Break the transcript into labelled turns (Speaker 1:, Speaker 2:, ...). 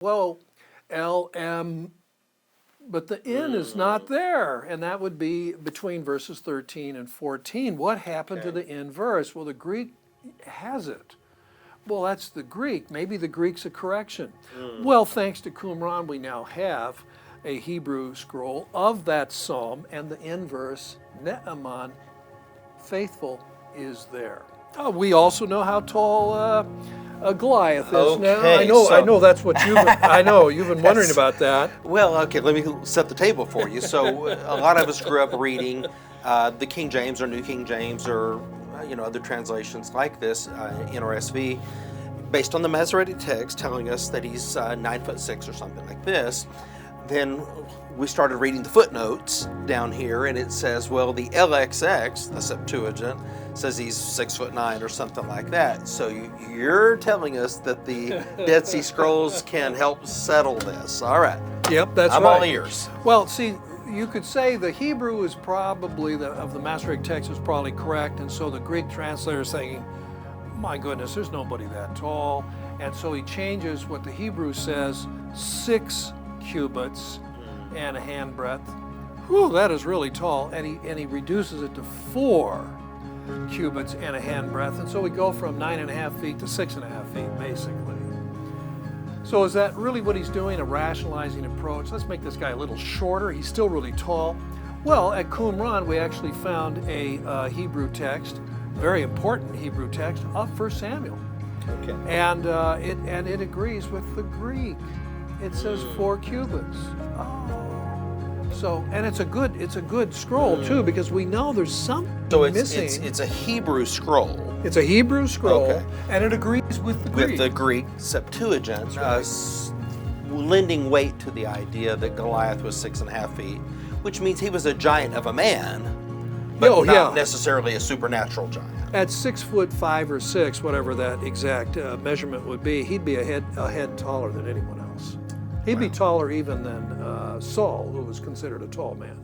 Speaker 1: Well, LM, but the N is not there, and that would be between verses 13 and 14. What happened to the N verse? Well, the Greek has it. Well, that's the Greek. Maybe the Greek's a correction. Well, thanks to Qumran, we now have a Hebrew scroll of that psalm, and the N verse, Ne'eman, faithful, is there. We also know how tall a Goliath is now. I know that's what you've been wondering about that.
Speaker 2: Well, okay, let me set the table for you. So a lot of us grew up reading the King James or New King James or other translations like this, NRSV, based on the Masoretic text telling us that he's 9'6" or something like this. Then we started reading the footnotes down here, and it says, well, the LXX, the Septuagint, says he's 6'9" or something like that. So you're telling us that the Dead Sea Scrolls can help settle this. All right.
Speaker 1: Yep, that's
Speaker 2: I'm
Speaker 1: right.
Speaker 2: all ears.
Speaker 1: Well, see, you could say the Hebrew is probably, of the Masoretic text, is probably correct, and so the Greek translator is thinking, my goodness, there's nobody that tall. And so he changes what the Hebrew says, 6 cubits and a handbreadth. Whew, that is really tall. And he reduces it to 4 cubits and a handbreadth. And so we go from 9.5 feet to 6.5 feet, basically. So is that really what he's doing, a rationalizing approach? Let's make this guy a little shorter. He's still really tall. Well, at Qumran, we actually found a Hebrew text, very important Hebrew text of 1 Samuel.
Speaker 2: Okay.
Speaker 1: And it agrees with the Greek. It says 4 cubits. So, and it's a good scroll too, because we know there's something missing.
Speaker 2: It's a Hebrew scroll.
Speaker 1: It's a Hebrew scroll,
Speaker 2: okay,
Speaker 1: and it agrees with the Greek.
Speaker 2: With the Greek Septuagint, lending weight to the idea that Goliath was 6.5 feet, which means he was a giant of a man, but not necessarily a supernatural giant.
Speaker 1: At 6'5" or 6", whatever that exact measurement would be, he'd be a head taller than anyone else. He'd be taller even than Saul, who was considered a tall man.